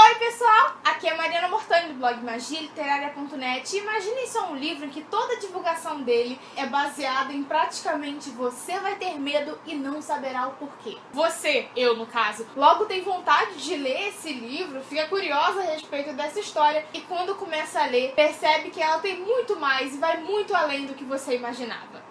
Oi pessoal, aqui é Mariana Mortani do blog magialiterária.net. Imagine só um livro em que toda a divulgação dele é baseada em praticamente você vai ter medo e não saberá o porquê. Você, eu no caso, logo tem vontade de ler esse livro, fica curiosa a respeito dessa história e quando começa a ler, percebe que ela tem muito mais e vai muito além do que você imaginava.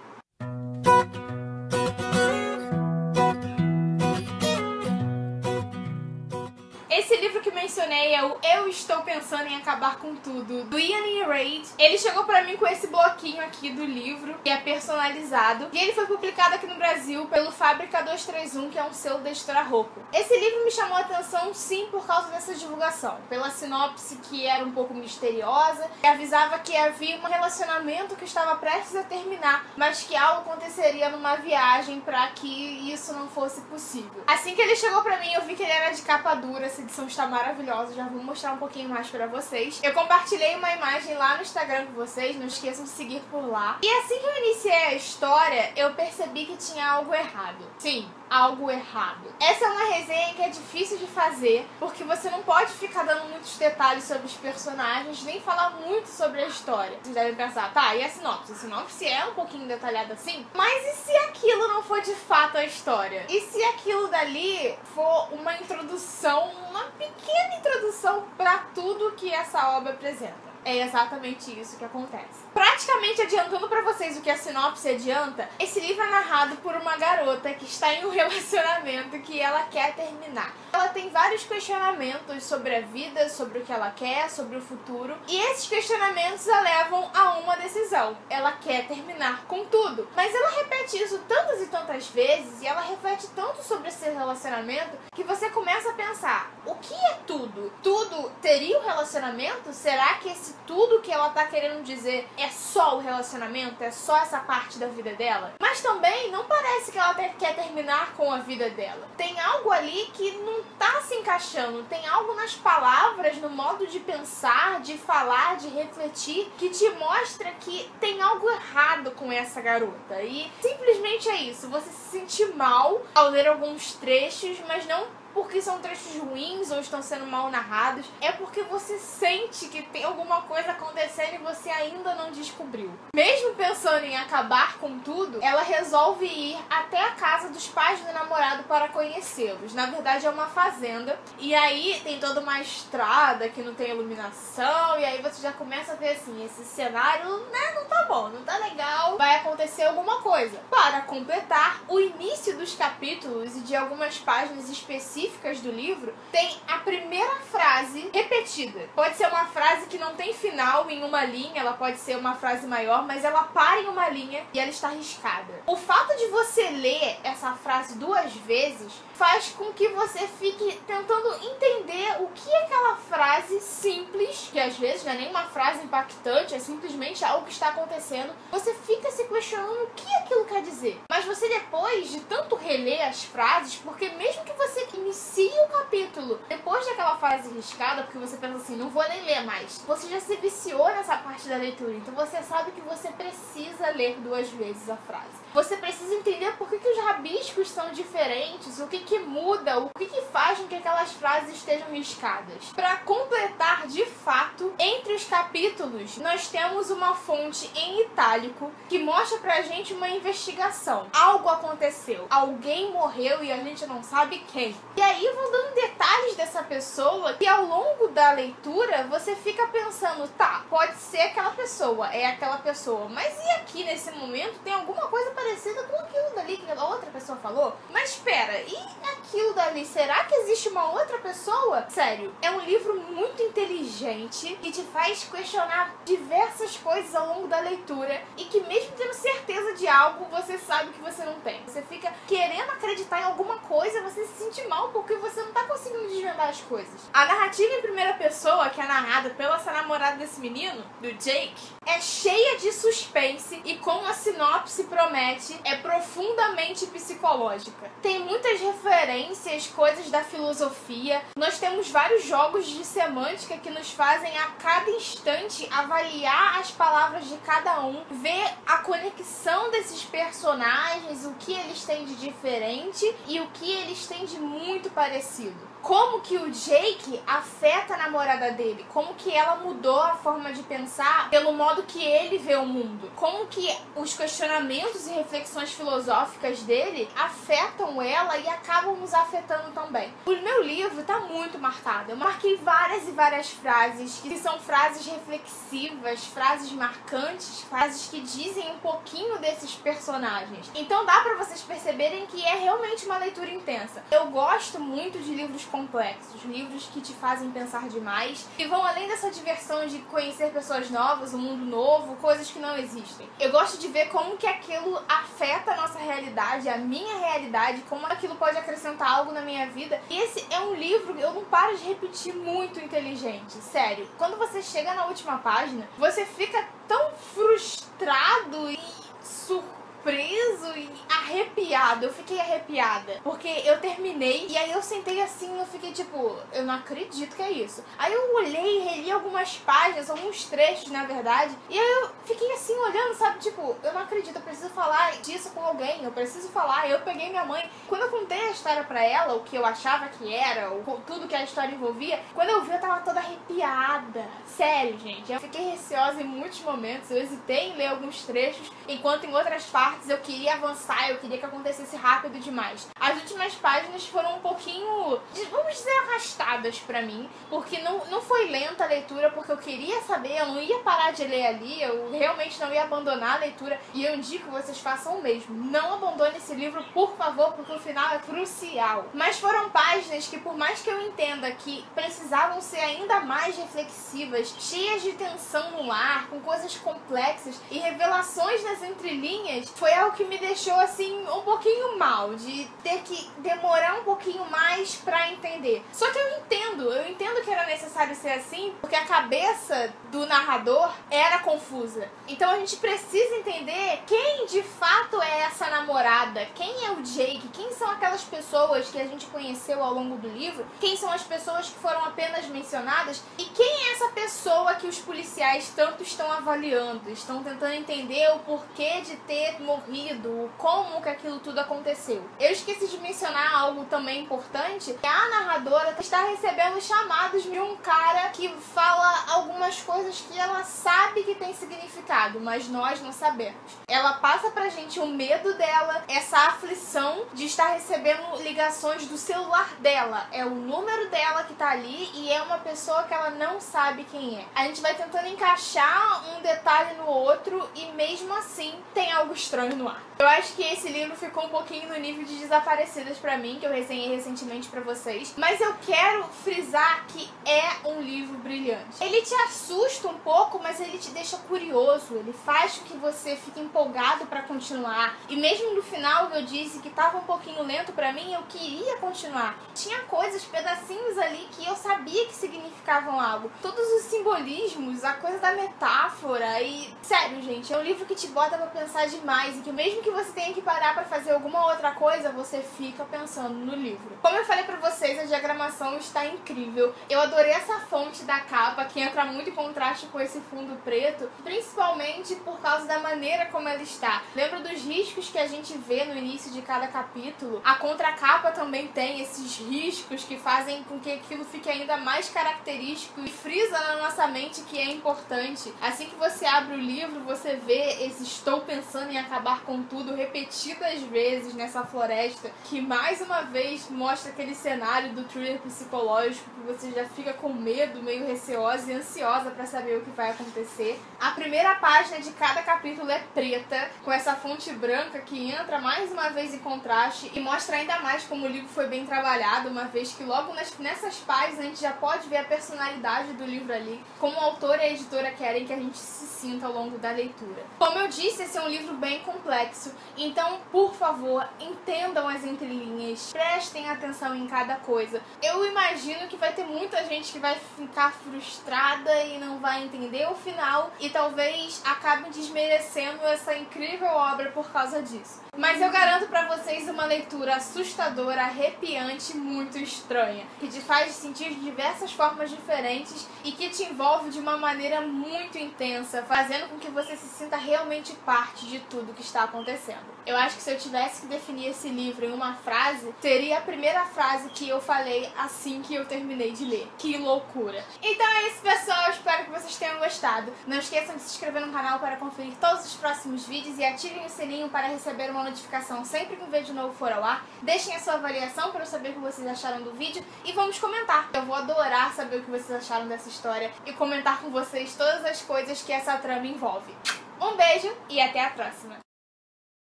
Esse livro que mencionei é o Eu Estou Pensando em Acabar com Tudo, do Ian Reid. Ele chegou pra mim com esse bloquinho aqui do livro, que é personalizado, e ele foi publicado aqui no Brasil pelo Fábrica 231, que é um selo da Editora Rocco. Esse livro me chamou a atenção, sim, por causa dessa divulgação, pela sinopse que era um pouco misteriosa, que avisava que havia um relacionamento que estava prestes a terminar, mas que algo aconteceria numa viagem pra que isso não fosse possível. Assim que ele chegou pra mim, eu vi que ele era de capa dura. Essa edição está maravilhosa, já vou mostrar um pouquinho mais pra vocês. Eu compartilhei uma imagem lá no Instagram com vocês, não esqueçam de seguir por lá. E assim que eu iniciei a história, eu percebi que tinha algo errado. Sim, algo errado. Essa é uma resenha que é difícil de fazer, porque você não pode ficar dando muitos detalhes sobre os personagens, nem falar muito sobre a história. Vocês devem pensar, tá, e a sinopse? A sinopse é um pouquinho detalhada assim, mas e se aquilo não for de fato a história? E se aquilo dali for uma introdução, uma pequena introdução pra tudo que essa obra apresenta? É exatamente isso que acontece. Praticamente adiantando pra vocês o que a sinopse adianta, esse livro é narrado por uma garota que está em um relacionamento que ela quer terminar. Ela tem vários questionamentos sobre a vida, sobre o que ela quer, sobre o futuro, e esses questionamentos a levam a uma decisão. Ela quer terminar com tudo. Mas ela repete isso tantas e tantas vezes, e ela reflete tanto sobre esse relacionamento, que você começa a pensar, o que é tudo? Tudo teria um relacionamento? Será que esse tudo que ela tá querendo dizer é só o relacionamento? É só essa parte da vida dela? Mas também não parece que ela quer terminar com a vida dela. Tem algo ali que não tá se encaixando. Tem algo nas palavras, no modo de pensar, de falar, de refletir, que te mostra que tem algo errado com essa garota. E simplesmente é isso. Você se sente mal ao ler alguns trechos, mas não porque são trechos ruins ou estão sendo mal narrados, é porque você sente que tem alguma coisa acontecendo e você ainda não descobriu. Mesmo pensando em acabar com tudo, ela resolve ir até a casa dos pais do namorado para conhecê-los. Na verdade é uma fazenda, e aí tem toda uma estrada que não tem iluminação, e aí você já começa a ver assim, esse cenário, né, não tá bom, não tá legal, vai acontecer alguma coisa. Para completar, o início dos capítulos e de algumas páginas específicas do livro tem a primeira frase repetida. Pode ser uma frase que não tem final em uma linha, ela pode ser uma frase maior, mas ela para em uma linha e ela está riscada. O fato de você ler essa frase duas vezes faz com que você fique tentando entender o que aquela frase simples, que às vezes não é nem uma frase impactante, é simplesmente algo que está acontecendo, você fica se questionando o que aquilo quer dizer. Mas você, depois de tanto reler as frases, porque mesmo que você inicie o capítulo depois daquela frase riscada, porque você pensa assim, não vou nem ler mais, você já se viciou nessa parte da leitura, então você sabe que você precisa ler duas vezes a frase. Você precisa entender por que os rabiscos são diferentes, o que muda, o que faz com que aquelas frases estejam riscadas. Para completar de fato, entre os capítulos, nós temos uma fonte em itálico que mostra pra gente uma investigação. Algo aconteceu, alguém morreu e a gente não sabe quem. E aí vão dando detalhes dessa pessoa que ao longo da leitura você fica pensando, tá, pode ser aquela pessoa, é aquela pessoa, mas e aqui nesse momento tem alguma coisa parecida com aquilo dali que a outra pessoa falou? Mas espera, e aquilo dali, será que existe uma outra pessoa? Sério, é um livro muito inteligente que te faz questionar diversas coisas ao longo da leitura e que mesmo tendo certeza de algo, você sabe que você não tem. Você fica querendo acreditar em alguma coisa, você se sente mal porque você não tá conseguindo desvendar as coisas. A narrativa em primeira pessoa, que é narrada pela essa namorada desse menino, do Jake, é cheia de suspense e, como a sinopse promete, é profundamente psicológica. Tem muitas referências, coisas da filosofia. Nós temos vários jogos de semântica que nos fazem a cada instante avaliar as palavras de cada um, ver a conexão desses personagens, o que eles têm de diferente e o que eles têm de muito parecido. como que o Jake afeta a namorada dele, como que ela mudou a forma de pensar pelo modo que ele vê o mundo, como que os questionamentos e reflexões filosóficas dele afetam ela e acabam nos afetando também. O meu livro tá muito marcado, eu marquei várias e várias frases que são frases reflexivas, frases marcantes, frases que dizem um pouquinho desses personagens. Então dá pra vocês perceberem que é realmente uma leitura intensa. Eu gosto muito de livros complexos, livros que te fazem pensar demais, que vão além dessa diversão de conhecer pessoas novas, um mundo novo, coisas que não existem. Eu gosto de ver como que aquilo afeta a nossa realidade, a minha realidade, como aquilo pode acrescentar algo na minha vida. E esse é um livro que eu não paro de repetir, muito inteligente, sério. Quando você chega na última página, você fica tão frustrado e surpreso e arrepiado. Eu fiquei arrepiada, porque eu terminei e aí eu sentei assim, eu fiquei tipo, eu não acredito que é isso. Aí eu olhei, reli algumas páginas, alguns trechos na verdade, e aí eu fiquei assim olhando, sabe, tipo, eu não acredito, eu preciso falar disso com alguém, eu preciso falar. Eu peguei minha mãe, quando eu contei a história pra ela, o que eu achava que era, tudo que a história envolvia, quando eu vi eu tava toda arrepiada. Sério, gente, eu fiquei receosa em muitos momentos, eu hesitei em ler alguns trechos, enquanto em outras partes eu queria avançar, eu queria que acontecesse rápido demais. As últimas páginas foram um pouquinho, vamos dizer, arrastadas pra mim, porque não foi lenta a leitura, porque eu queria saber, eu não ia parar de ler ali, eu realmente não ia abandonar a leitura, e eu indico que vocês façam o mesmo. Não abandone esse livro, por favor, porque o final é crucial. Mas foram páginas que, por mais que eu entenda que precisavam ser ainda mais reflexivas, cheias de tensão no ar, com coisas complexas e revelações nas entrelinhas, foi algo que me deixou assim um pouquinho mal, de ter que demorar um pouquinho mais pra entender. Só que eu entendo que era necessário ser assim, porque a cabeça do narrador era confusa. Então a gente precisa entender quem de fato é essa namorada, quem é o Jake, quem são aquelas pessoas que a gente conheceu ao longo do livro, quem são as pessoas que foram apenas mencionadas e quem é essa pessoa que os policiais tanto estão avaliando, estão tentando entender o porquê de ter morrido, como que aquilo tudo aconteceu. Eu esqueci de mencionar algo também importante, que a narradora está recebendo chamados de um cara que fala algumas coisas que ela sabe que tem significado, mas nós não sabemos. Ela passa pra gente o medo dela, essa aflição de estar recebendo ligações do celular dela. É o número dela que tá ali e é uma pessoa que ela não sabe quem é. A gente vai tentando encaixar um detalhe no outro e mesmo assim tem algo estranho no ar. Eu acho que esse livro ficou um pouquinho no nível de Desaparecidas pra mim, que eu resenhei recentemente pra vocês, mas eu quero frisar que é um livro brilhante. Ele te assusta um pouco, mas ele te deixa curioso, ele faz com que você fique empolgado pra continuar. E mesmo no final eu disse que tava um pouquinho lento pra mim, eu queria continuar. Tinha coisas, pedacinhos ali que eu sabia que significavam algo. Todos os simbolismos, a coisa da metáfora e... Sério, gente, é um livro que te bota pra pensar demais e que mesmo que você tenha que parar pra fazer alguma outra coisa, você fica pensando no livro. Como eu falei pra vocês, a diagramação está incrível. Eu adorei essa fonte da capa, que entra muito em contraste com esse fundo preto, principalmente por causa da maneira como ela está. Lembra dos riscos que a gente vê no início de cada capítulo? A contracapa também tem esses riscos que fazem com que aquilo fique ainda mais característico e frisa na nossa mente que é importante. Assim que você abre o livro, você vê esse "estou pensando em acabar com tudo" repetidas vezes nessa floresta, que mais uma vez mostra aquele cenário do thriller psicológico que você já fica com medo, meio receosa e ansiosa pra saber o que vai acontecer. A primeira página de cada capítulo é preta, com essa fonte branca que entra mais uma vez em contraste e mostra ainda mais como o livro foi bem trabalhado, uma vez que logo nessas páginas a gente já pode ver a personalidade do livro ali, como o autor e a editora querem que a gente se sinta ao longo da leitura. Como eu disse, esse é um livro bem complexo, então, por favor, entendam as entrelinhas, prestem atenção em cada coisa. Eu imagino que vai ter muita gente que vai ficar frustrada e não vai entender o final e talvez acabe desmerecendo essa incrível obra por causa disso. Mas eu garanto pra vocês uma leitura assustadora, arrepiante, muito estranha, que te faz sentir diversas formas diferentes e que te envolve de uma maneira muito intensa, fazendo com que você se sinta realmente parte de tudo que está acontecendo. Eu acho que se eu tivesse que definir esse livro em uma frase, seria a primeira frase que eu falei assim que eu terminei de ler. Que loucura! Então é isso, pessoal. Espero que vocês tenham gostado. Não esqueçam de se inscrever no canal para conferir todos os próximos vídeos e ativem o sininho para receber uma notificação sempre que um vídeo novo for ao ar. Deixem a sua avaliação para eu saber o que vocês acharam do vídeo e vamos comentar. Eu vou adorar saber o que vocês acharam dessa história e comentar com vocês todas as coisas que essa trama envolve. Um beijo e até a próxima!